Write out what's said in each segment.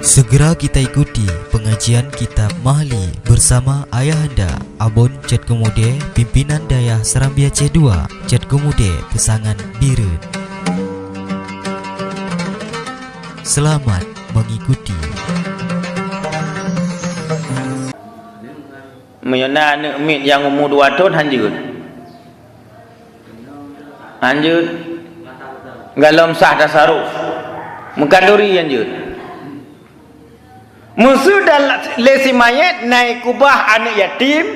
Segera kita ikuti pengajian kitab Mahli bersama Ayahanda Abon Cet Kemude, Pimpinan Dayah Serambia C2, Cet Kemude, Pesangan Biren. Selamat mengikuti. Menyana anak mit yang umur 2 tahun hanjut. Galom sah tasaruf. Mengkanduri hanjut. Musuh dalam lesi mayat naik kubah anak yatim.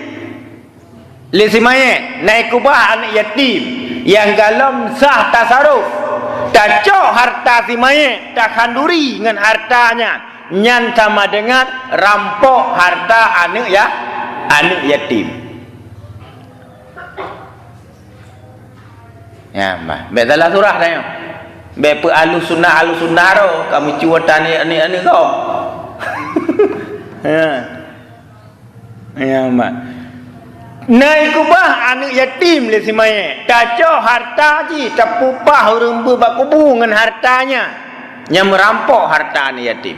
Lesi mayat naik kubah anak yatim yang galom sah tasaruf. Tak cok harta si mayat, tak kanduri dengan hartanya. Nyan sama dengan rampok harta anak yatim. Ya, mbah. Baik dalam surah dah. Baik alu sunnah ro, kami cuatan ni kau. Ya, mbah. Naik kubah anak yatim le si mayat. Taco harta ji tapupah urang berbakubu dengan hartanya. Yang merampok harta anak yatim.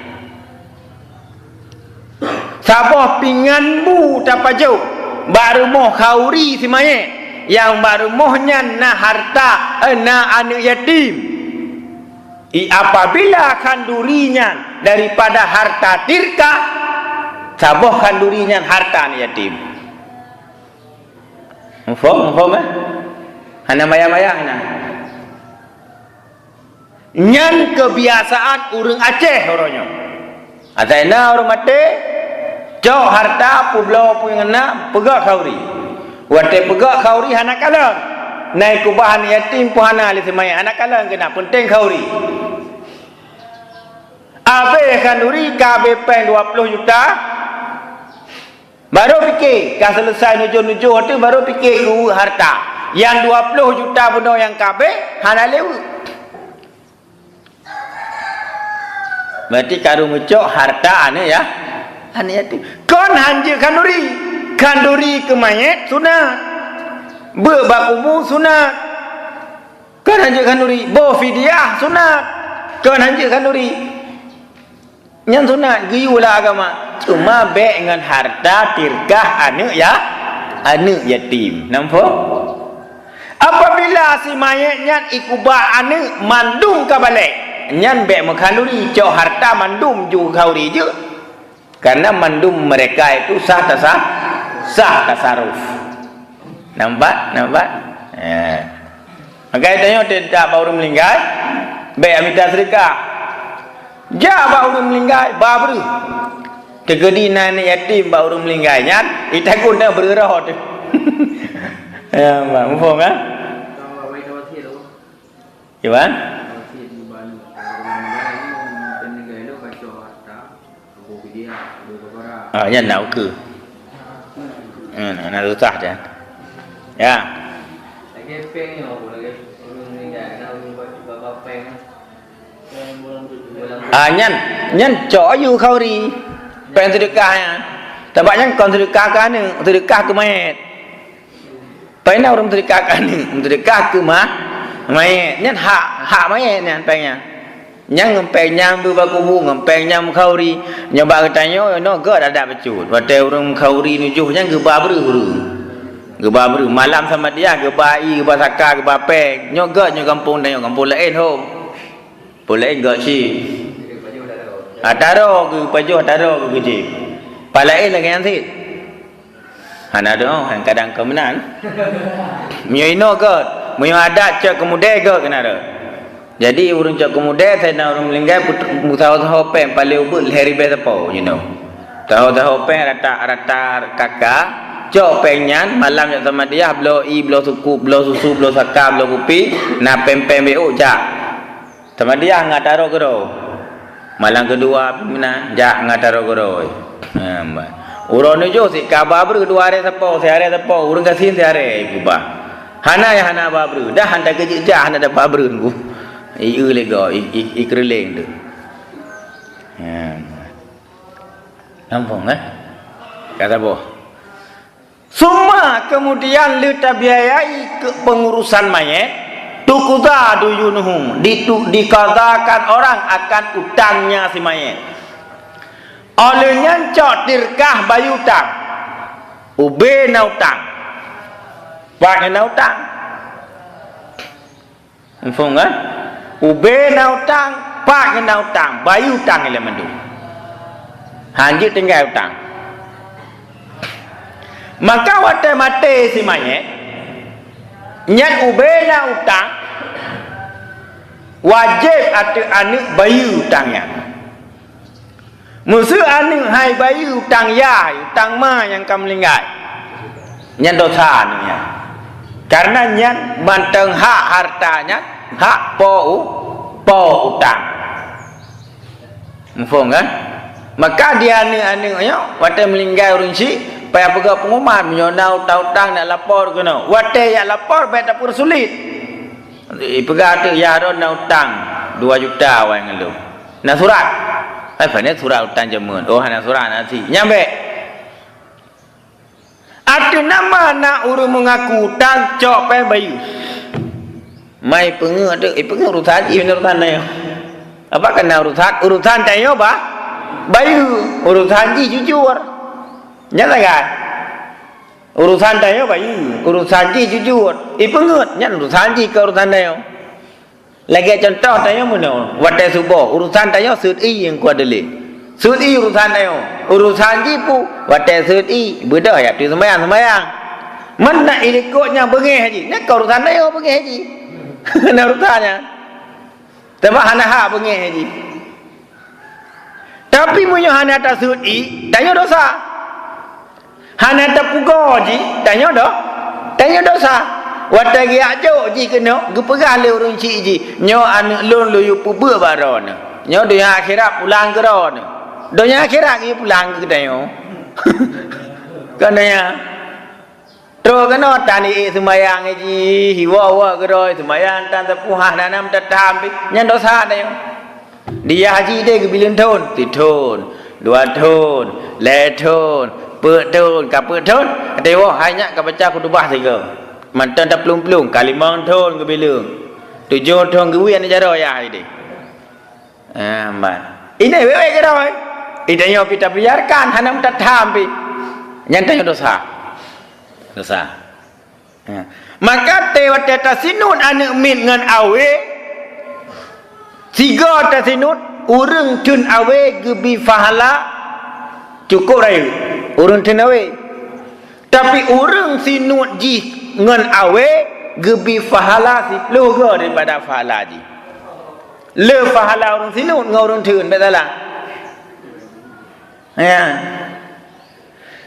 Sabah pingan bu tapajau. Baru moh khauri si mayat. Yang baru mohnya na harta na anak yatim. Apabila kandurinya daripada harta tirka, sabah kandurinya harta anak yatim. Faham eh? Hana maya-maya hana. Nyan kebiasaan urang Aceh orangnya. Ataina orang mate, jauh harta publo pu ngena pegak khauri. Wate pegak khauri hana kalang. Naik kubahan yatim pu hana le semaya hana kalang kena penting khauri. Abe kanduri kabe pen 20 juta. Baru fikir, kah selesai nuju-nuju tu baru fikir ku harta. Yang 20 juta benda yang kabeh hana lewu. Berarti karu mucuk harta ane ya. Ane yatim. Kon hanje kanduri. Kanduri ke mayat sunat. Berbakumu sunat. Kon hanje kanduri. Bo fidyah sunat. Kon hanje kanduri. Yang sunat giyulah agama. Cuma baik dengan harta tirkah anak yatim. Nampak? Apabila si mayatnya ikubah anak mandum ke balik. Nyan baik mengkanduri cok harta mandum juga khauri je. Karena mandum mereka itu sah tasaruf. Nampak? Maka itu tidak baru melinggai. Baik amita serikah. Ja baru melinggai babru. Kegedi nani yatim baru melinggainya, itakun dah bergerah tu. Ya, mak, faham kan? Gimana? Ah, yang nak ke? Nak susah je. Ya. Nyan cok you khauri. Pen sedekahnya. Tampaknya kon sedekah ke ane, sedekah ke mayat. Pena orang sedekah ke ane, sedekah ke mayat. Nyan hak mayat nyan pengnya. Nyang ngempengnya berbakubu, ngempengnya khauri. Nyoba katanya no gak ada becut. Pada orang khauri nujuhnya geba beru. Malam sama dia geba saka, geba peng. Nyoga kampung dan kampung lain ho. Boleh gak sih. Ataro ke pajuh ataro ke kecil. Palain lagi nanti. Hana doh, yang kadang kemenan. Mio ino ke, mio adat cak kemude ke kena ada. Jadi urung cak kemude saya nak urung melinggai tahu pen paling ubut hari besapo, you know. Tahu pen rata kakak. Cak penyan malam yang sama dia belo suku, belo susu, belo saka, belo kopi, na pen beo cak. Sama dia ngataro ke do. Malang kedua pimpinan jak ngataro goroi. Urang ni jo si kababru kedua hari sepo, sehari sepo, urang kasin sehari kubah. Hana ya hana babru, dah handa kejik jak hana dah babru ku. Iu lego, ikreleng tu. Nampak eh? Kata boh. Semua kemudian lita biayai ke pengurusan mayat. Tukuda duyunuhum dikadakan orang akan utangnya si mayat. olehnya cok tirkah bayu tang ube nau tang pakai nau tang faham kan ube nau tang pakai nau tang bayu tang ile mendu hanji tinggal tang maka wate mate si mayet nyat ube nau tang wajib atu anik bayu tangnya musuh anik hai bayu tang yai tang ma yang kamlingai nyan dosa nya karena nyan banteng hak hartanya hak po utang mufong kan maka dia anik nya wate melinggai urang si payah pegak pengumuman menyonau tang nak lapor kena wate ya lapor baik dapur sulit pegak tu ya ron nau tang 2 juta wang ngelu na surat Fanya surah utang jamun. Oh hana surah nasi. Nyampe. Ada nama nak urus mengaku tang cok pe bayu. Mai pengu ada pengu urusan ini urusan ni. Apa kena urusan tayo ba? Bayu urusan ji jujur. Nyata kan? Urusan tayo bayu, urusan ji jujur. Pengu nyan urusan ji ke urusan tayo. Lagi contoh tanya mana? Wadah subuh urusan tanya sudi yang kuat deli. Sudi urusan tanya. Urusan jipu wadah sudi beda ya tu sembahyang. Mana ikutnya bengi haji? Nak urusan tanya bengi haji. Nak urusannya. Tapi hana hak bengi haji. Tapi punya hana tak sudi tanya dosa. Hana tak pugo haji tanya dosa. Wata gi ajo ji kena gepegah le urang cik ji nyo anak lon lu yu pubeur baron nyo dunia akhirat pulang ke ron dunia akhirat gi pulang ke dayo kananya tro kena tani sembayang ji hiwa ke roi sembayang tan tepuhan nanam tetam nyan dosa dayo dia haji de ke bilin thon ti thon 2 thon le thon pe thon ka pe thon dewa hanya ka baca khutbah tiga mantan dah pelung-pelung kalimang thon ke bilung 7 thon ke wian jaro ya ini man ini wewe ke roi ini yo kita biarkan hanam tatam pi nyantanya dosa maka tewa teta sinut anak min ngan awe tiga tasinut urang tun awe gebi fahala cukup rai urang tun awe tapi urang sinut ji ngan awe gebi fahala si logo daripada fahala ji le fahala orang sinut ngau orang tun betul ya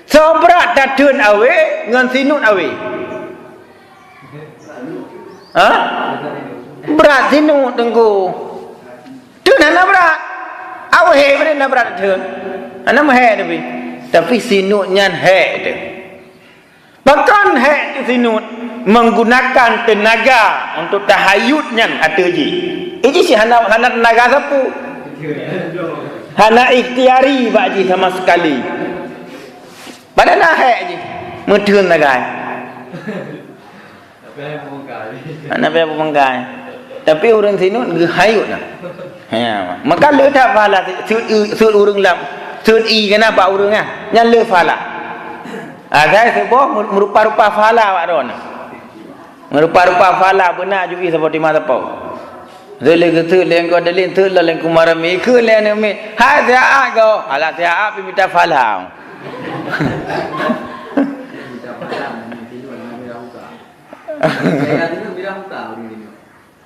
so berat tatun awe ngan sinut awe ha berat sinut tengku tun ana berat awe he berat berat tun ana mah he tapi sinut nyan he tu bahkan hek sinut menggunakan tenaga untuk tahayudnya ada ji. Ini si hana tenaga sapu. Hana ikhtiari baji sama sekali. Pada nak hek ji. Mudun tenaga. Hana pe pemangkai. Tapi orang sinut hayud nah. Ya, maka le tak pahala sud urang lam. Sud i kenapa urang ah? Nyan le pahala. Saya sebut merupa-rupa fahala wak ron. Merupa-rupa fahala benar juga seperti mata pau. Zele getu leng ko delin tu la leng kumara mi ku leng mi. Ha dia a go. Ala dia a pi minta fahala.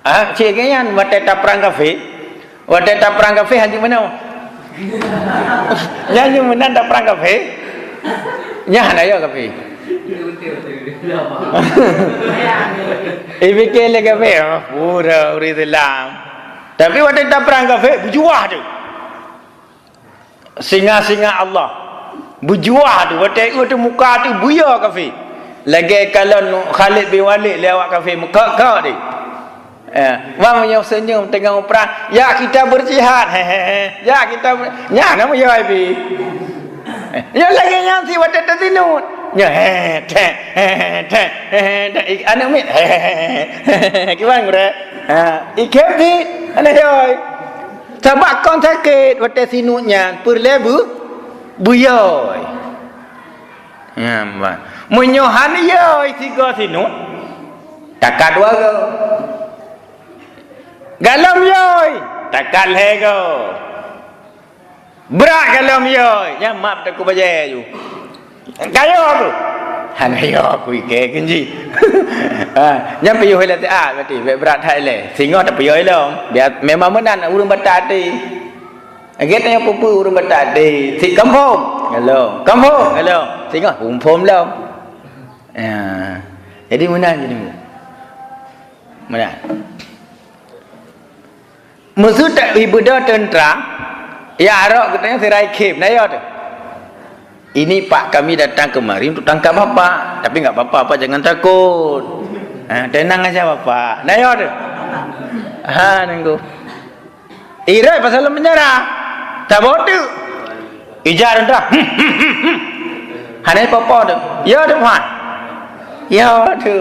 Ah, cik kan wate taprang kafe. Wate taprang kafe haji mana? Nyanyi mana taprang kafe? Nyah nak ya kafe. Fikir le kafe, pura uri dalam. Tapi waktu kita perang kafe, berjuah tu. Singa-singa Allah. Berjuah tu, waktu itu muka tu buya kafe. Lagi kalau Khalid bin Walid lewat kafe, muka kau ni. Wang yang senyum tengah perang, ya kita berjihad. Ya kita nyah nama ya ibi. Ya lagi yang si wadah tersinut. Ya anak mit. Gimana gure? Ikhlas ni, anak joy. Sebab kon sakit wadah sinutnya perlebu buyoi ya man munyo han yoi tiga sinu takat wago galam yoi takat lego berak galam yoi ya map tak ku baje ju kayo aku han yo aku ke kenji nya piyo hele te a berarti berat thai le singo tak piyo long biar memang menan urang batati Agak tanya apa urang batati si kampung hello kampung hello singo humpom long jadi menan jadi menan musuh tak ibadah tentera ya arok katanya serai khip na yo tu ini pak kami datang kemari untuk tangkap bapak tapi enggak apa-apa jangan takut tenang aja bapak na yo tu nunggu irai pasal menyerah tak bodoh ijar entah hanai apa tu ya tu puan ya tu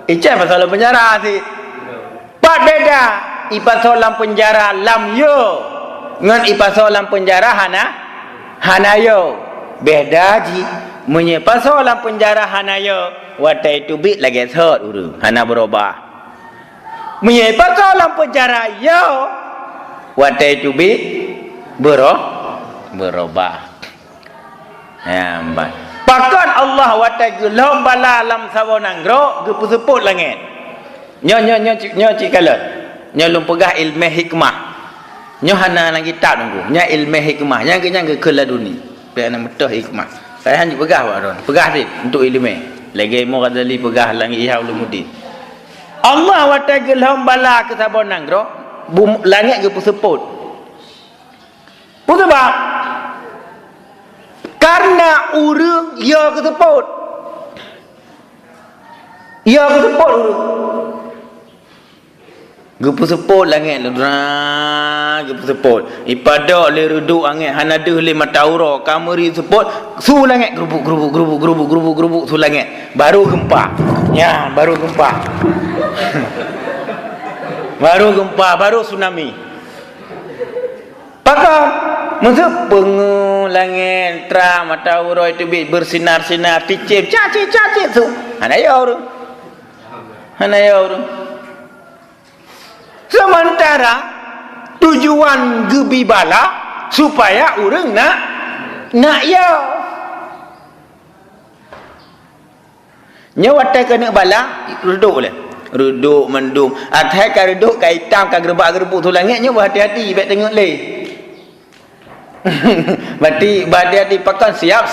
ijar pasal menyerah si pak beda ipasolam penjara lam yo ngan ipasolam penjara hana yo beda ji munye pasolam penjara hana yo watai tu bit lagi thot uru hana berubah munye pasolam penjara yo watai tu bit berubah ya mbak pakan Allah watai gelom bala lam sawonang ro ge puseput langit nyo cikalat nya lum pegah ilmu hikmah nya hana nang kitab nunggu nya ilmu hikmah nya ke keladuni pe ana metah hikmah saya hanya pegah waron pegah sih untuk ilmu lagi mo kadali pegah lang ihya ulumuddin Allah wa ta'ala bala ke sabon nangro langit ke puseput sebab karena urang ya ke seput urang gepu seput langit ledra gepu seput ipada le reduk angin hanade le matauro kameri seput su langit gerubuk su langit baru gempa ya baru gempa baru tsunami pakam masuk langit tra matauro itu bersinar-sinar ticip cacik tu hanaya urang sementara tujuan gebi bala supaya urang nak ya nyawa tak kena bala reduk mendung athai ka reduk ka hitam ka gerbak-gerbuk tu langitnya berhati-hati baik tengok le berhati-hati pakan siap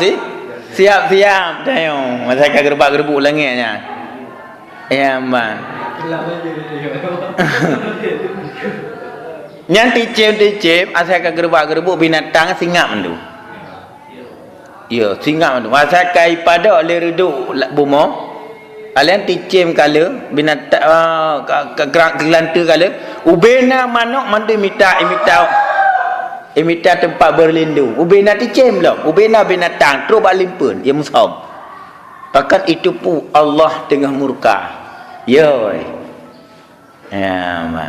tayong athai ka gerbak-gerbuk langitnya ya man yang ticip asal ke gerbak-gerbuk binatang singap mandu ya singap mandu asal kai pada oleh reduk bumo alian ticim kala binatang gelanta kala ubena manuk mandu imita tempat berlindung ubena ticim lah ubena binatang terus balimpun ia musom pakat itu pun Allah tengah murka ya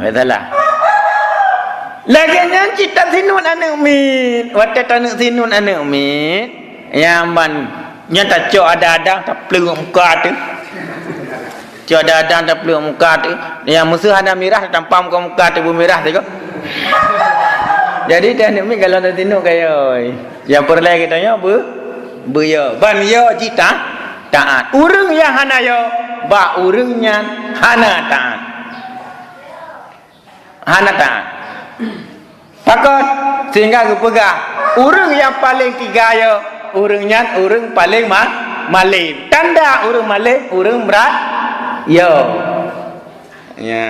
betul lah lagi yang cita sinun anak mit watak anak sinun anak mit yang man nyata cok ada tak peluk muka tu cok ada tak peluk muka tu yang musuh ada mirah tampam muka tu bermirah tu jadi dia anak mit kalau tak sinun kaya yang perlu kita apa ya ban ya cita taat urang yang hana yo ba urangnya hana taat pakot sehingga kepegah urang yang paling tiga yo urangnya urang paling malim tanda urang malim urang berat yo ya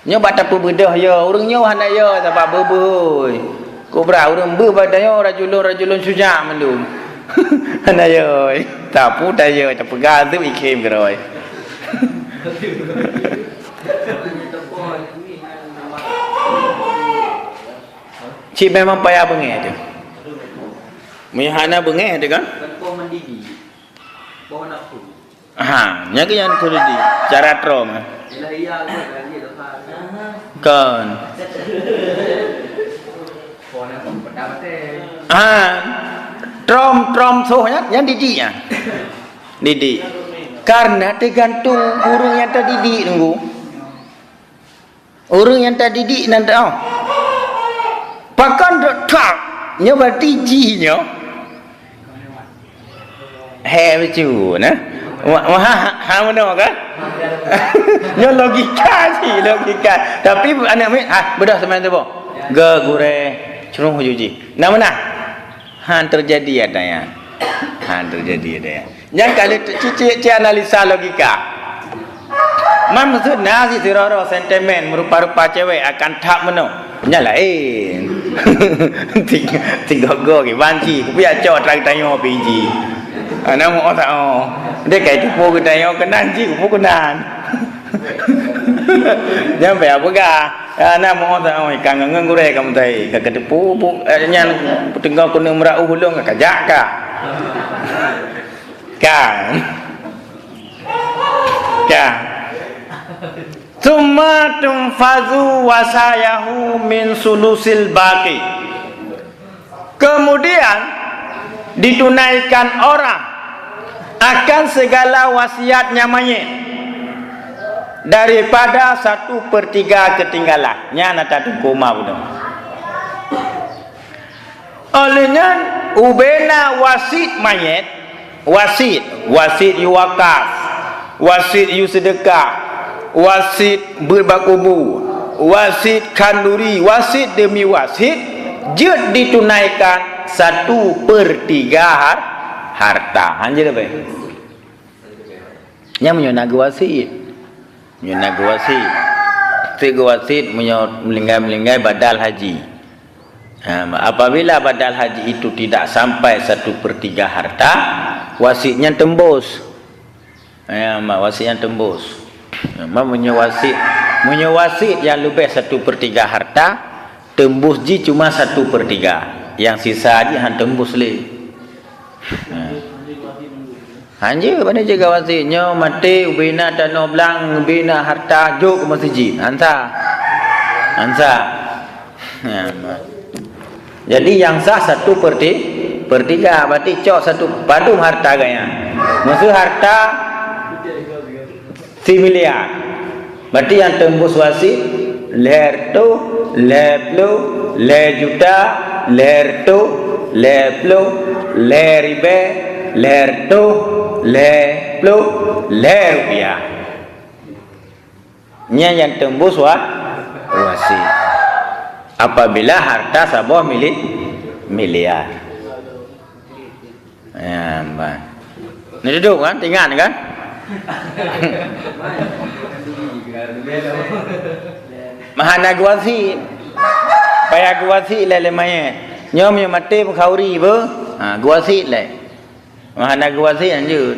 nyo bata pebedah yo urangnya hana yo sebab bebuy ko bra urang be badanya rajulun suja mendum hana yo tapu tayo tapegah tu ikem geroi cik memang payah bengek tu mihana bengek tu kan pohon mendidih pohon aku nya ke yang kurdi cara trom kan pohon aku pada mate Trom sohnya yang didik ya. Didik. Karena tergantung urang yang terdidik tunggu. Orang yang terdidik nanti pakan dok tak nyoba tijinya. Betul nah. Ha mana kan? Nyo logika sih, logika. Tapi anak ni bedah sama tu apa? Gure curung hujuji. Nah mana? Terjadi ada ya. Terjadi ada ya. Yang kali cici analisa logika. Maksud nasi siroro sentimen merupa-rupa cewek akan tak meno. Nyalain. Tiga go ke banci, biar cok terang tanya biji. Nama orang dia kayak tipu kita yang kenan ji, kupu kenan. Jangan bayar begah. Nama orang kangen gure kamu tadi, kagak tipu, yang tengah kena merau hulung kajak kah? Kan? Summa tumfazu wasayahu min sulusil baqi. Kemudian ditunaikan orang akan segala wasiatnya mayit daripada 1/3 ketinggalan. Nya nata tu koma betul. Olehnya ubena wasit mayit, wasit yu wakaf, wasit yu sedekah, wasit berbakubu, wasit kanduri, wasit demi wasit, jut ditunaikan 1/3 harta. Hanya apa? Yang menyonaga wasit, menyonaga wasit, tiga wasit melinggai badal haji. Apabila badal haji itu tidak sampai 1/3 harta, wasitnya tembus. Wasitnya tembus. Menyewasit yang lebih 1/3 harta, tembus ji cuma 1/3. Yang sisa ji han tembus le. Hanya pada jaga wasitnya mati ubina tanah belang ubina harta juk ke masjid. Hansa. Jadi yang sah 1/3 berarti cok 1 padum harta gaya. Maksud harta 3 miliar. Berarti yang tembus wasit leher tu, leher juta, leher tu, leher ribe, leher tu, leher rupiah. Nya yang tembus wasit. Apabila harta sabah miliar. Ni duduk kan, tinggal kan? Mahana guasi, payah guasi le maye. Nyom yang mati mengkauri ber, guasi le. Mahana guasi anjut.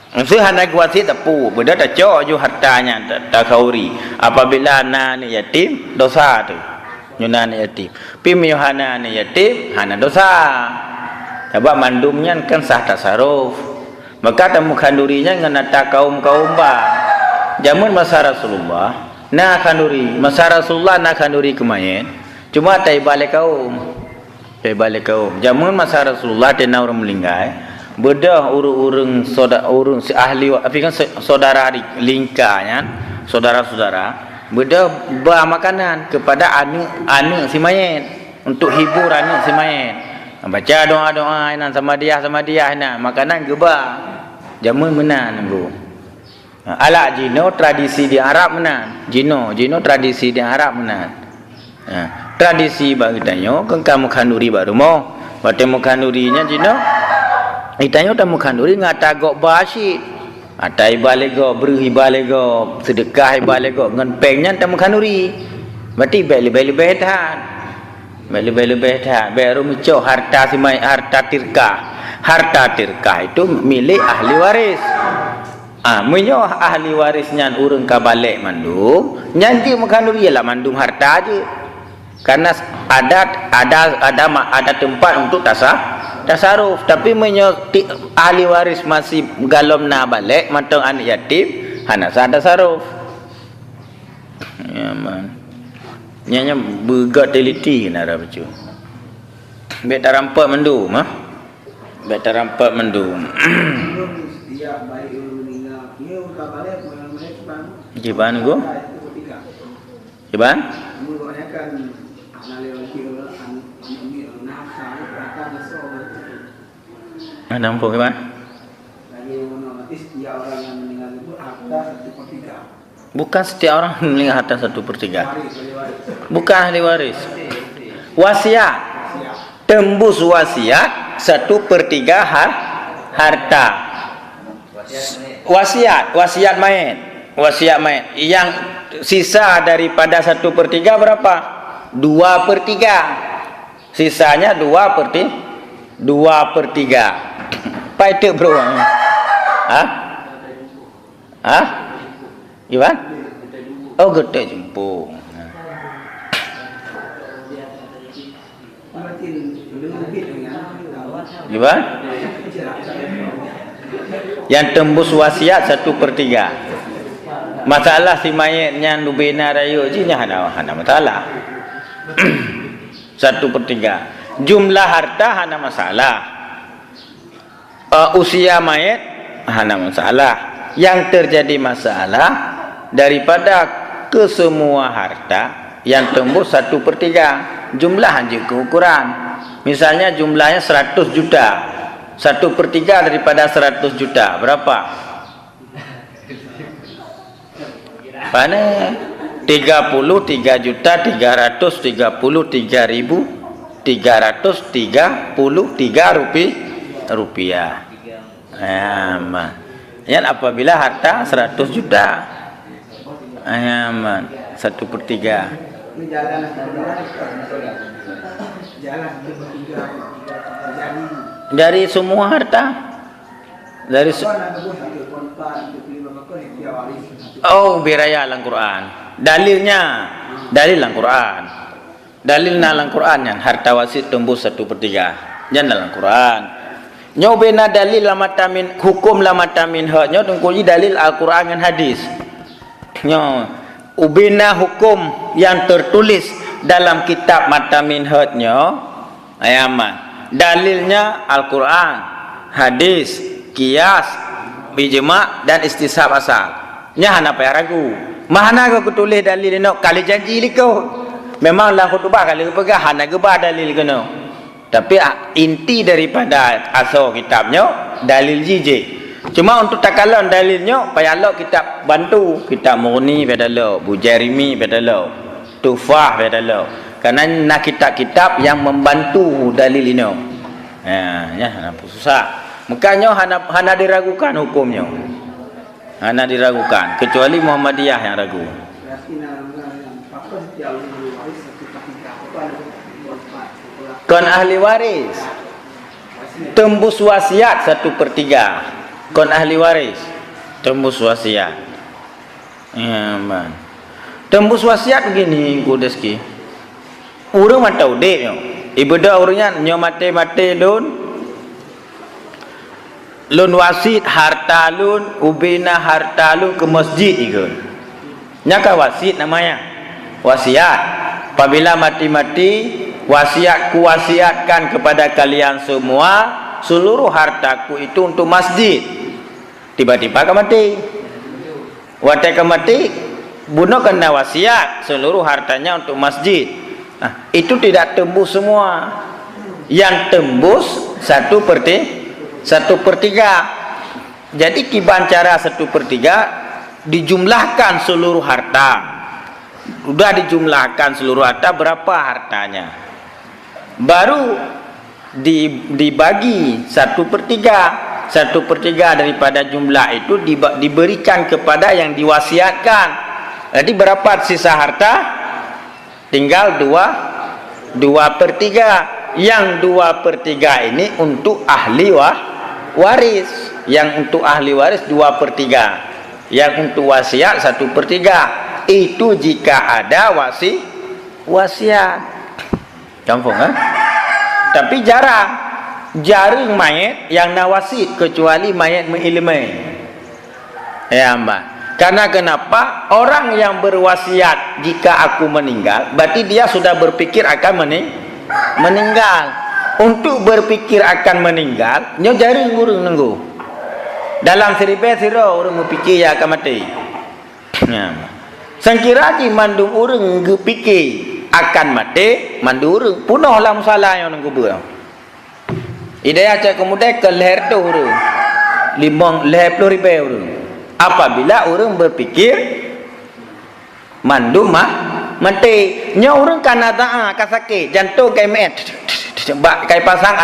Maksud hana guasi tepu, benda tak cok ju hartanya tak kauri. Apabila anak ni yatim, dosa tu. Nyuna ni yatim. Pim yohana ni yatim, hana dosa. Sebab mandumnya kan sah tasaruf. Maka temu kandurinya dengan tak kaum ba. Zaman masa Rasulullah, na kanduri, masa Rasulullah na kanduri kemayen. Cuma tai balik kaum. Zaman masa Rasulullah tena orang melinggai. Bedah urung si ahli apa kan saudara lingkanya, saudara-saudara. Bedah bawa makanan kepada anak si mayit untuk hibur anak si mayit. Baca doa-doa nan sama dia nah makanan geba. Jamun menan nunggu. Ala jino tradisi di Arab menan. Jino tradisi di Arab menan. Tradisi bagi tanyo kan kamu kanduri baru mau. Batemu kandurinya jino. Itanyo tamu kanduri ngata gok basyid. Atai balego beri balego sedekah balego ngan pengnya tamu kanduri. Berarti lebih tahan. Lebih tahan. Baru mencok harta simai harta tirkah. Harta tirkah itu milik ahli waris. Menyo ahli warisnya urang ka balik mandum, nyanti mekanduri ialah mandum harta aja. Karena ada tempat untuk tasaruf, tapi menyo ahli waris masih galom na balik matang anak yatim, hana sah tasaruf. Ya man. Nyanya begat teliti nara becu. Bet tarampak mendum, ha? Bet tarampak mendum. Dia baik meninggal. Dia udah balik Gimana gua? Gimana? Menggunakan analogi Nampak gimana? Lagi otomatis dia orang yang meninggal itu harta 1/3. Bukan setiap orang meninggal harta 1/3. Bukan ahli waris. Wasiat. Tembus wasiat 1/3 harta. Wasiat mayit. Wasiat mayit. Yang sisa daripada 1/3 berapa? 2/3. Sisanya 2/3. Pai tu bro. Ha? Gimana? Oh, gede jemput. Gimana? Yang tembus wasiat 1/3. Masalah si mayatnya nubena rayu je nya hana masalah. 1/3. Jumlah harta hana masalah. Usia mayat hana masalah. Yang terjadi masalah daripada kesemua harta yang tembus 1/3. Jumlah hanya keukuran. Misalnya jumlahnya 100 juta. 1/3 daripada 100 juta berapa? Mana? 33.333.333 rupiah. Aman. Yang apabila harta 100 juta. Aman. 1/3. Dari semua harta. Dari Oh, biraya Al-Quran. Dalilnya dalil Al-Quran. Dalilna Al-Quran yang harta wasit tembus 1/3. Jangan Al-Quran. Nyo bena dalil lamatamin hukum lamatamin ha nyo tungkuli dalil Al-Quran dan hadis. Nyo ubena hukum yang tertulis dalam kitab matamin ha nyo ayaman. Dalilnya Al-Quran, hadis, qiyas, ijma' dan istishab asal. Nya hana payah ragu. Mana kau tulis dalil no kali janji liko. Memang lah khutbah kali pegang hana gebah dalil kena. Tapi inti daripada asal kitabnya dalil jiji. Cuma untuk takalan dalilnya payah lo kitab bantu, kitab Mughni bedalo, Bujairimi bedalo, Tufah bedalo. Karena nak kitab-kitab yang membantu dalil ini. Ya, nampak susah. Makanya hana diragukan hukumnya. Hana diragukan kecuali Muhammadiyah yang ragu. Kon ahli waris tembus wasiat 1/3. Kon ahli waris tembus wasiat. Ya, man. Tembus wasiat begini kudeski. Urang mata udek nyo. Ibadah urangnya nyo mate lun wasit harta lun ubina harta lun ke masjid ikut. Nyaka wasit namanya. Wasiat. Apabila mati-mati wasiat kuwasiatkan kepada kalian semua seluruh hartaku itu untuk masjid. Tiba-tiba kau mati. Watai kau mati, bunuh kena wasiat seluruh hartanya untuk masjid. Nah, itu tidak tembus semua. Yang tembus 1/3. Jadi kiban cara 1/3 dijumlahkan seluruh harta. Sudah dijumlahkan seluruh harta berapa hartanya? Baru dibagi 1/3. 1/3 daripada jumlah itu diberikan kepada yang diwasiatkan. Jadi berapa sisa harta? Tinggal 2/3. Yang 2/3 ini untuk ahli waris. Yang untuk ahli waris 2/3. Yang untuk wasiat 1/3. Itu jika ada wasiat. Gampang kan? Tapi jarang mayat yang nawasit kecuali mayat mengilmai. Ya, Mbak. Karena kenapa? Orang yang berwasiat jika aku meninggal, berarti dia sudah berpikir akan meninggal. untuk berfikir akan meninggal, nyo jaring urang nunggu. Dalam seribe sira urang berfikir ya akan mati. Sangkira ji mandu urang berfikir akan mati, mandu urang punahlah musala yang nunggu ber. Idaya cak kemudian ke leher tu urang. Limang leher 10 ribu urang. Apabila urang berfikir mandu mati, nya urang kana daa ka sakit, jantung kai met. Kai pasang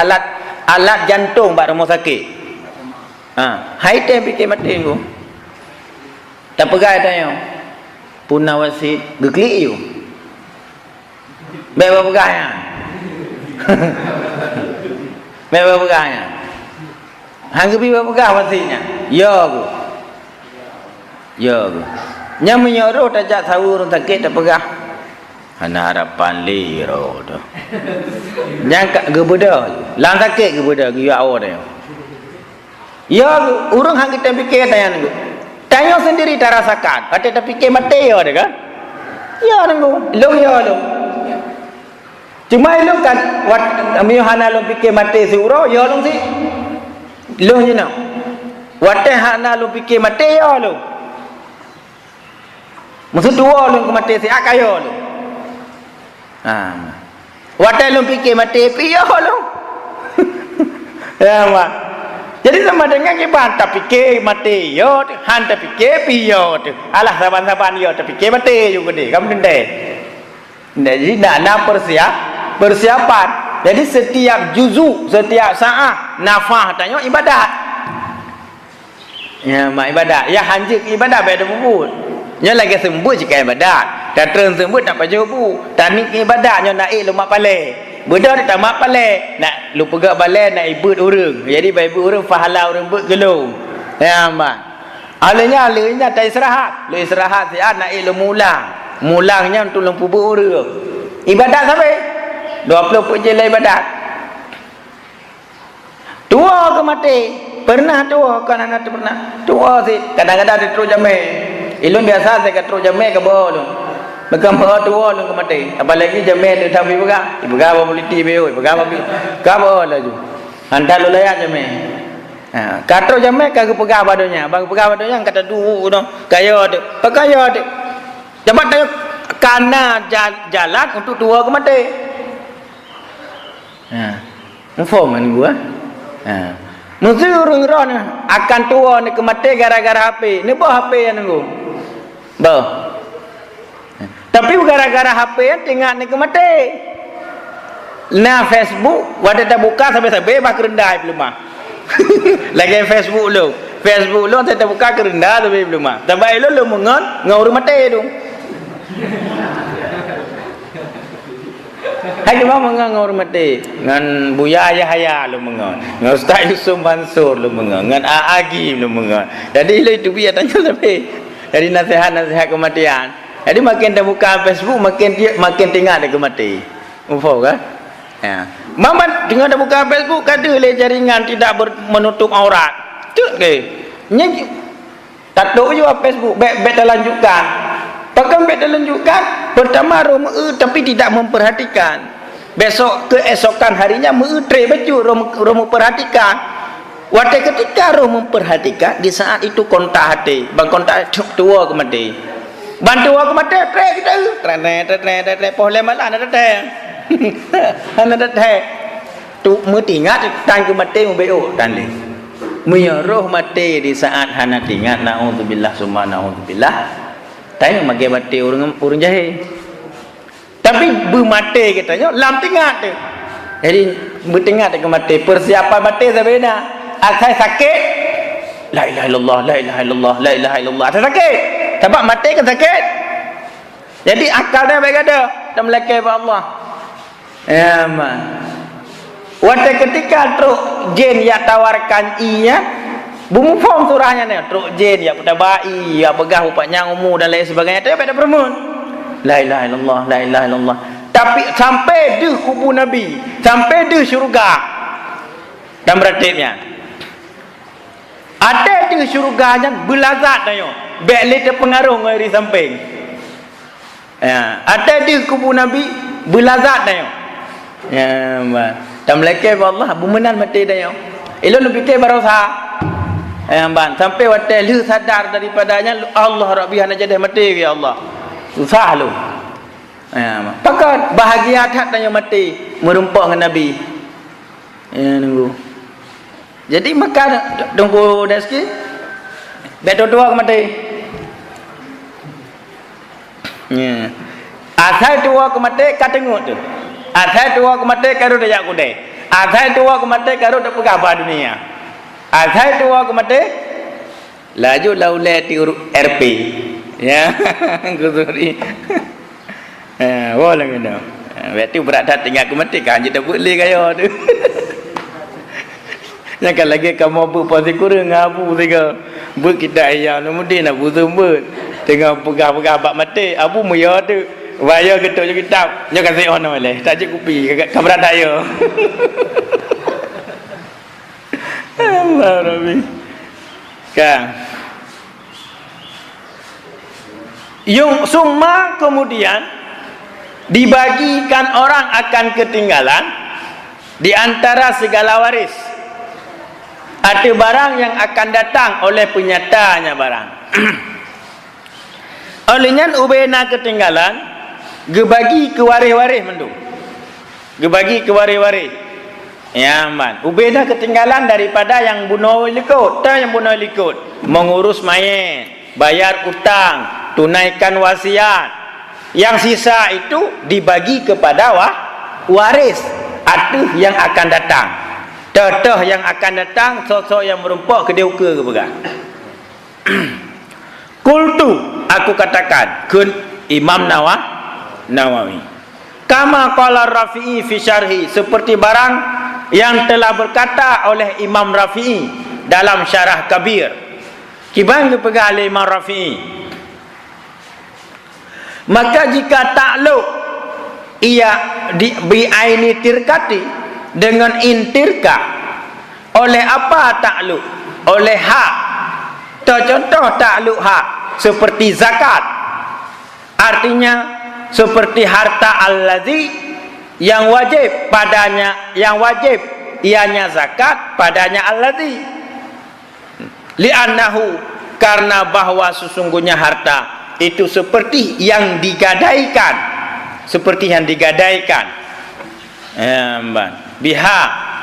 alat jantung bak rumah sakit. Hai teh fikir mati tu. Tak pegai tanya. Punah wasit geklik you. Baik pegai ya. Baik pegai ya. Hang gebi pegai wasitnya. Ya ku. Ya ku. Nya menyuruh tajak sawu orang sakit tak pegai. Hana harapan liro tu. Yang gebeda, lang sakit gebeda giya awak dia. Ya, orang hang kita fikir tanya ni. Tanya sendiri tak rasakan. Kata tak fikir mati ya dia kan? Ya nunggu, lo ya lo. Cuma lo kan, hana lo fikir mati si uro, ya lo si. Lo je nak. Wate hana lo fikir mati ya lo. Maksud dua lo mati si akaya lo. Watai lu fikir mati piyo lu. Ya mak. Jadi sama dengan kita tak fikir mati yo, han tak fikir piyo tu. Alah saban-saban yo tak fikir mati juga deh. Kamu dendai. Jadi nak persiapan. Jadi setiap juzu, setiap saat nafah tanya ibadat. Ya mak ibadat. Ya hanjik ibadat beda bubut. Nya lagi sembuh jika ibadat. Dan terus sembuh tak baca bu. Tanik ibadatnya nak lumak palai. Beda tak mak palai. Nak lu pegak balai nak ibut orang. Jadi baik ibut orang fahala orang ibut gelung. Ya mak. Alanya tak istirahat. Lu istirahat siat nak lu mulang. Mulangnya untuk lempu orang. Ibadat sampai 20 pun je lah ibadat. Tua ke mati. Pernah tua kan anak tu pernah. Tua sih. Kadang-kadang dia terus jamai. Ilun biasa saya kata terus jamai ke bawah tu. Bekam tua lu ke mati. Apalagi jamai tu tapi buka. Buka apa politi beo, buka apa bi. Kau lah tu. Hantar lu layak jamai. Kata jamai kagak pegang badannya. Bang pegang badannya kata dulu tu. Kaya tu. Pakaya tu. Dapat tanya kana jalan untuk tua ke mati. Info man gua. Mesti orang-orang akan tua ni ke mati gara-gara HP. Ni bawa HP yang nunggu. Bawa. Tapi gara-gara HP yang tengok ni ke mati. Nah Facebook, wadah tak buka sampai-sampai bah kerendah belum mah. Lagi Facebook lu. Facebook lu tak buka kerendah tapi belum mah. Tapi lu mengon ngau mati tu. Hai cuma mengang orang mati ngan Buya Yahya lu mengang ngan Ustaz Yusuf Mansur lu mengang ngan Agi lu mengang. Jadi itu biar tanya sampai dari nasihat-nasihat kematian. Jadi makin dah buka Facebook makin tengok dia kemati. Ufo kan? Ya. Mama tengok dah buka Facebook ada le jaringan tidak menutup aurat. Tu ke? Nya tato juga Facebook baik dah lanjutkan. Pakai beda lanjutkan pertama roh tapi tidak memperhatikan. Besok keesokan harinya mengetre baju roh memperhatikan. Waktu ketika roh memperhatikan di saat itu kontak hati, bang kontak tua ke mati. Bantu aku mati tre kita. Tre boleh malah ada tre. Ada tre. Tu metingat tan ke mati membeo tan le. Menyuruh mati di saat hana tingat naudzubillah summa naudzubillah. Tanya magai mati orang jahil. Tapi bermati katanya lam tingat tu. Jadi bertingat ke mati persiapan mati sabena. Asal sakit la ilaha illallah la ilaha illallah la ilaha illallah. Asal sakit. Sebab mati kan sakit. Jadi akal dia baik ada dan melekat kepada Allah. Ya man. Waktu ketika truk jin yang tawarkan iya bumi form surahnya ni truk jin ya pada bayi ya begah upatnya umur dan lain sebagainya tapi pada permun la ilaha illallah la ilaha illallah tapi sampai di kubur nabi sampai di syurga dan beratibnya ada di syurganya belazat tanya beli terpengaruh ngari samping ya ada di kubur nabi belazat tanya ya Dan melekeh Allah bumenan mati dia. Ilo lu fikir barosa. Ban sampai waktu lu sadar daripadanya Allah Rabbi hana jadi mati ya Allah. Susah lu. Pakat bahagia hak tanya mati merumpak dengan Nabi. Nunggu. Jadi maka tunggu dah sikit. Betul tua ke mati. Asal tua ke mati kata tengok tu. Asal tua ke mati karo dah jak kudai. Asal tua ke mati karo dah pegawai dunia. Asal tua ke mati laju laulai ti RP. Ya, gusuri. Boleh kena. Berarti berat dah tinggal ke mati kan kita boleh kaya tu. Jangan lagi kamu buat pasti kurang abu tiga. Buat kita ayam kemudian nak buat sumber. Tengah pegang-pegang abak mati. Abu muya tu. Bayar ketuk je kitab. Jangan kasih on boleh. Tak je kupi. Kamera daya. Allah Rabbi. Kan. Yung summa kemudian dibagikan orang akan ketinggalan di antara segala waris. Ada barang yang akan datang oleh penyatanya barang. Olehnya ubena ketinggalan, gebagi ke waris-waris mendu. Gebagi ke waris-waris. Ya man, ubena ketinggalan daripada yang bunuh likut, yang bunuh likut, mengurus mayat, bayar utang, tunaikan wasiat. Yang sisa itu dibagi kepada waris. Ada yang akan datang. Dah yang akan datang sosok yang merumpak ke dia uka ke pegang. Qultu aku katakan kun Imam Nawawi. Kama qala Rafi'i fi syarhi seperti barang yang telah berkata oleh Imam Rafi'i dalam Syarah Kabir. Kibang ke pegang oleh Imam Rafi'i. Maka jika takluk ia bi'aini tirkati dengan intirka oleh apa takluk? Oleh hak. Contoh takluk hak seperti zakat. Artinya seperti harta allazi yang wajib padanya, yang wajib ianya zakat padanya allazi. Li'annahu karena bahwa sesungguhnya harta itu seperti yang digadaikan. Seperti yang digadaikan. Biha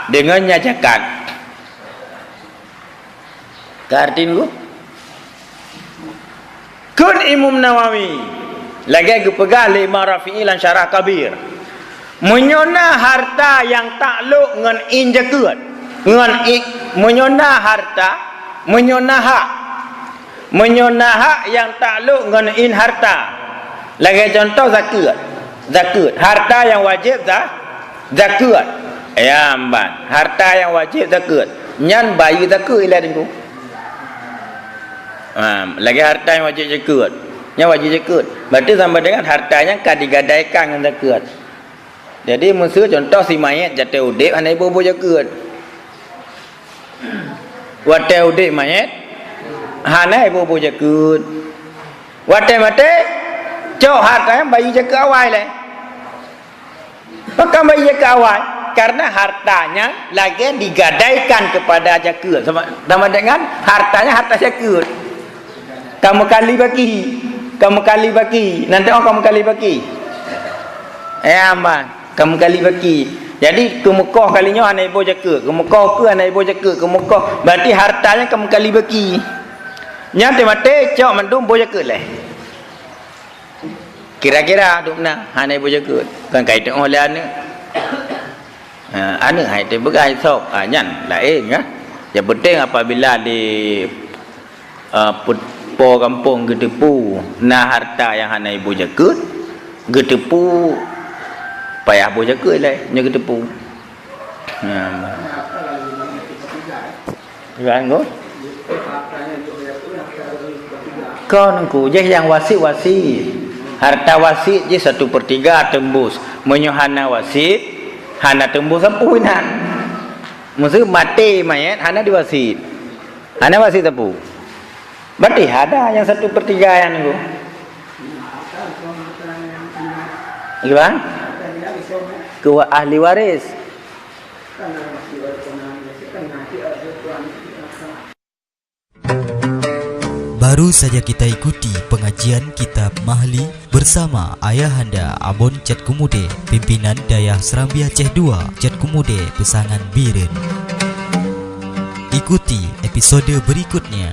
dengannya zakat. Kartin lu kun Imam Nawawi lagi aku pegang Imam Rafi'i lan Syarah Kabir menyona harta yang takluk dengan injakut dengan menyona harta menyona hak yang takluk dengan in harta. Lagi contoh zakat harta yang wajib zakat. Ya amban harta yang wajib zakat nyan bayi zakat ilah dengku. Lagi harta yang wajib zakat yang wajib zakat berarti sama dengan hartanya kan digadaikan dengan zakat. Jadi musuh contoh si mayat jatuh udip hanya ibu zakat. Wate udip mayat hanya ibu zakat. Wate mate cok hartanya bayi zakat awal lah. Maka bayi zakat awal karena hartanya lagi digadaikan kepada zakat sama dengan hartanya harta zakat. Kamu kali bagi nanti kamu kali bagi aman kamu kali bagi. Jadi ke Mekah kalinya anak ibu zakat, ke Mekah ke anak ibu zakat, ke Mekah berarti hartanya kamu kali bagi nyate mate cok mandum ibu zakat lah. Kira-kira duk nah anak ibu zakat kan kaitan oleh anak anak hai te begai sok nyan lain ya. Yang penting apabila di po kampung gedepu nah harta yang hana ibu zakat gedepu payah ibu zakat lah nya gedepu. Kan go kau nengku je yang wasit harta wasit je 1/3 tembus menyohana wasit hana tembus sampuinan. Maksud mati mayat hana diwasit hana wasit tepu. Berarti ada yang 1/3 yang nunggu. Gimana? Ke ahli waris. Karena masih ada penanya, karena dia ada tuan. Baru saja kita ikuti pengajian kitab Mahli bersama Ayahanda Abon Chat Kemude, pimpinan Dayah Serambi Aceh 2, Chat Kemude, Pesangan Biren. Ikuti episode berikutnya.